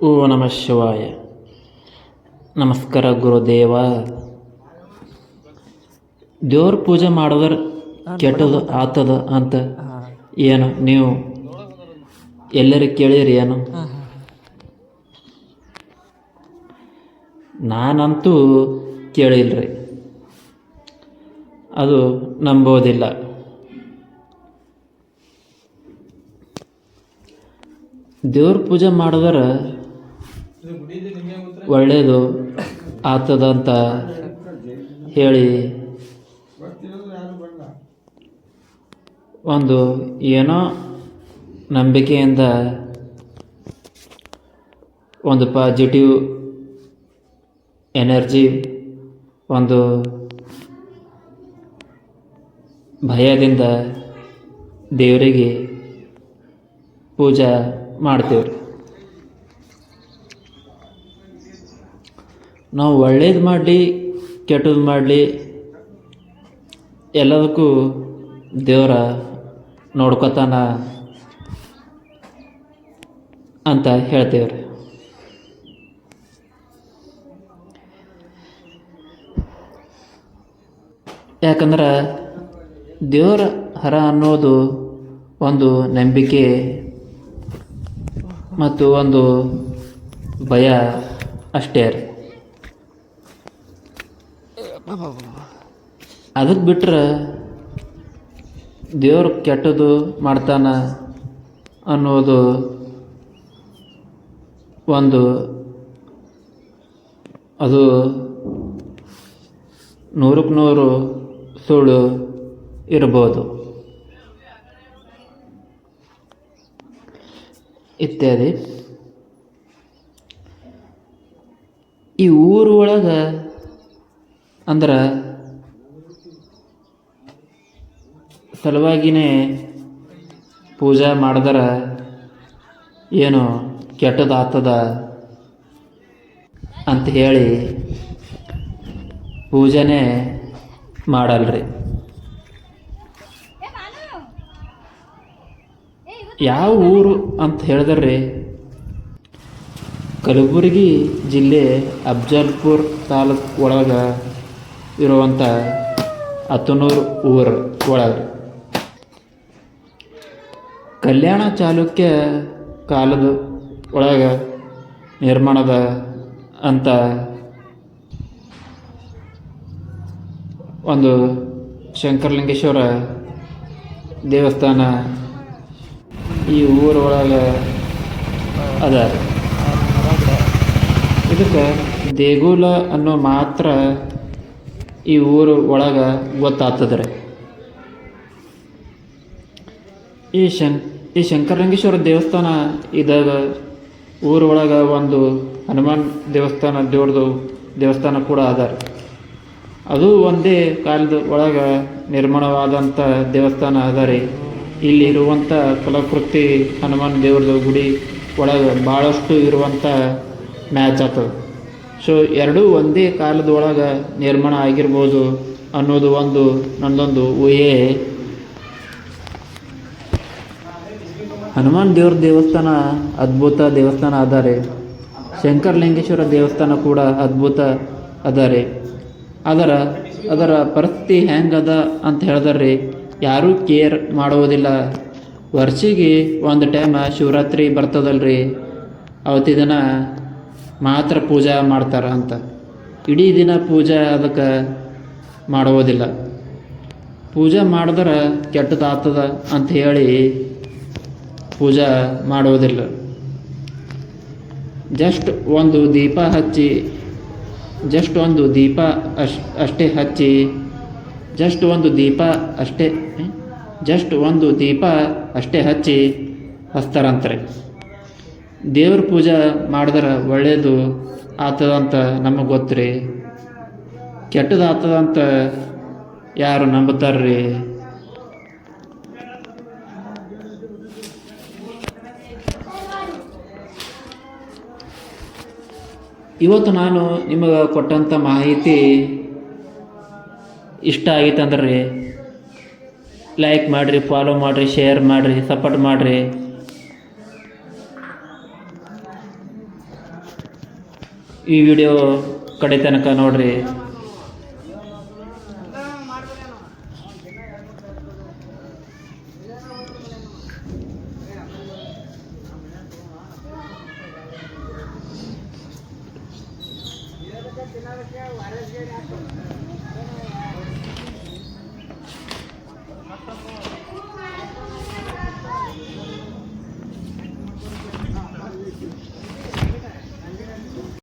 ಓ ನಮಃ ಶಿವಾಯ. ನಮಸ್ಕಾರ ಗುರುದೇವ. ದೇವ್ರ ಪೂಜೆ ಮಾಡಿದ್ರೆ ಕೆಟ್ಟದು ಆತದ ಅಂತ ಏನು ನೀವು ಎಲ್ಲರೂ ಕೇಳಿರಿ ಏನು? ನಾನಂತೂ ಕೇಳಿಲ್ರಿ, ಅದು ನಂಬೋದಿಲ್ಲ. ದೇವ್ರ ಪೂಜೆ ಮಾಡಿದ್ರೆ ಒಳ್ಳೆಯದು ಆಗ್ತದಂತ ಹೇಳಿ ಒಂದು ಏನೋ ನಂಬಿಕೆಯಿಂದ ಒಂದು ಪಾಸಿಟಿವ್ ಎನರ್ಜಿ, ಒಂದು ಭಯದಿಂದ ದೇವರಿಗೆ ಪೂಜೆ ಮಾಡ್ತೀವ್ರಿ. ನಾವು ಒಳ್ಳೇದು ಮಾಡಲಿ ಕೆಟ್ಟದ್ದು ಮಾಡಲಿ ಎಲ್ಲದಕ್ಕೂ ದೇವರ ನೋಡ್ಕೊತಾನ ಅಂತ ಹೇಳ್ತೇವ್ರಿ. ಯಾಕಂದ್ರೆ ದೇವರ ಹರ ಅನ್ನೋದು ಒಂದು ನಂಬಿಕೆ ಮತ್ತು ಒಂದು ಭಯ ಅಷ್ಟೇ ರೀ. ಅದಕ್ಕೆ ಬಿಟ್ಟರೆ ದೇವ್ರು ಕೆಟ್ಟದ್ದು ಮಾಡ್ತಾನ ಅನ್ನೋದು ಒಂದು ಅದು 100% ಸುಳ್ಳು ಇರ್ಬೋದು ಇತ್ಯಾದಿ. ಈ ಊರು ಒಳಗೆ ಅಂದ್ರೆ ಸಲುವಾಗಿನೇ ಪೂಜೆ ಮಾಡಿದ್ರೆ ಏನು ಕೆಟ್ಟದಾಗ್ತದ ಅಂತ ಹೇಳಿ ಪೂಜೆನೇ ಮಾಡಲ್ರಿ. ಯಾವ ಊರು ಅಂತ ಹೇಳಿದ್ರೆ ಕಲಬುರಗಿ ಜಿಲ್ಲೆ ಅಫ್ಜಲ್ಪುರ ತಾಲೂಕು ಒಳಗೆ ಇರುವಂಥ ಅತನೂರು ಊರು ಒಳಗೆ ಕಲ್ಯಾಣ ಚಾಲುಕ್ಯ ಕಾಲದ ಒಳಗೆ ನಿರ್ಮಾಣದ ಅಂತ ಒಂದು ಶಂಕರಲಿಂಗೇಶ್ವರ ದೇವಸ್ಥಾನ ಈ ಊರೊಳಗೆ ಅದ. ಇದಕ್ಕೆ ದೇಗುಲ ಅನ್ನೋ ಮಾತ್ರ ಈ ಊರು ಒಳಗೆ ಗೊತ್ತಾಗ್ತದ್ರಿ. ಈ ಶಂಕರಲಿಂಗೇಶ್ವರ ದೇವಸ್ಥಾನ ಇದಾಗ ಊರೊಳಗೆ ಒಂದು ಹನುಮಾನ್ ದೇವಸ್ಥಾನ, ದೇವ್ರದು ದೇವಸ್ಥಾನ ಕೂಡ ಅದ. ಅದು ಒಂದೇ ಕಾಲದ ಒಳಗೆ ನಿರ್ಮಾಣವಾದಂಥ ದೇವಸ್ಥಾನ ಅದ ರೀ. ಇಲ್ಲಿರುವಂಥ ಕಲಾಕೃತಿ ಹನುಮಾನ್ ದೇವ್ರದ್ದು ಗುಡಿ ಒಳಗೆ ಭಾಳಷ್ಟು ಇರುವಂಥ ಮ್ಯಾಚ್ ಆಗ್ತದೆ. ಸೊ ಎರಡೂ ಒಂದೇ ಕಾಲದೊಳಗೆ ನಿರ್ಮಾಣ ಆಗಿರ್ಬೋದು ಅನ್ನೋದು ಒಂದು ನನ್ನದೊಂದು ಊಹೆ. ಹನುಮಾನ್ ದೇವ್ರ ದೇವಸ್ಥಾನ ಅದ್ಭುತ ದೇವಸ್ಥಾನ ಅದ ರೀ. ಶಂಕರಲಿಂಗೇಶ್ವರ ದೇವಸ್ಥಾನ ಕೂಡ ಅದ್ಭುತ ಅದ ರೀ. ಅದರ ಪರಿಸ್ಥಿತಿ ಹೆಂಗದ ಅಂತ ಹೇಳಿದ್ರಿ ಯಾರೂ ಕೇರ್ ಮಾಡೋದಿಲ್ಲ. ವರ್ಷಿಗೆ ಒಂದು ಟೈಮ್ ಶಿವರಾತ್ರಿ ಬರ್ತದಲ್ರಿ, ಅವತ್ತಿ ದಿನ ಮಾತ್ರ ಪೂಜೆ ಮಾಡ್ತಾರೆ ಅಂತ. ಇಡೀ ದಿನ ಪೂಜೆ ಅದಕ್ಕೆ ಮಾಡೋದಿಲ್ಲ. ಪೂಜೆ ಮಾಡಿದ್ರೆ ಕೆಟ್ಟದಾಗ್ತದ ಅಂತ ಹೇಳಿ ಪೂಜೆ ಮಾಡೋದಿಲ್ಲ. ಜಸ್ಟ್ ಒಂದು ದೀಪ ಹಚ್ಚಿ ಅಷ್ಟೇ ಹಚ್ಚಿ ಹಚ್ತಾರಂತಾರೆ. ದೇವ್ರ ಪೂಜೆ ಮಾಡಿದ್ರೆ ಒಳ್ಳೆಯದು ಆಗ್ತದಂತ ನಮಗೆ ಗೊತ್ತು. ಕೆಟ್ಟದಾಗ್ತದಂತ ಯಾರು ನಂಬುತ್ತಾರ್ರಿ? ಇವತ್ತು ನಾನು ನಿಮಗೆ ಕೊಟ್ಟಂಥ ಮಾಹಿತಿ ಇಷ್ಟ ಆಗಿತ್ತಂದ್ರೆ ಲೈಕ್ ಮಾಡಿರಿ, ಫಾಲೋ ಮಾಡಿರಿ, ಶೇರ್ ಮಾಡಿರಿ, ಸಪೋರ್ಟ್ ಮಾಡಿರಿ. ಈ ವಿಡಿಯೋ ಕಡೆ ತನಕ ನೋಡ್ರಿ.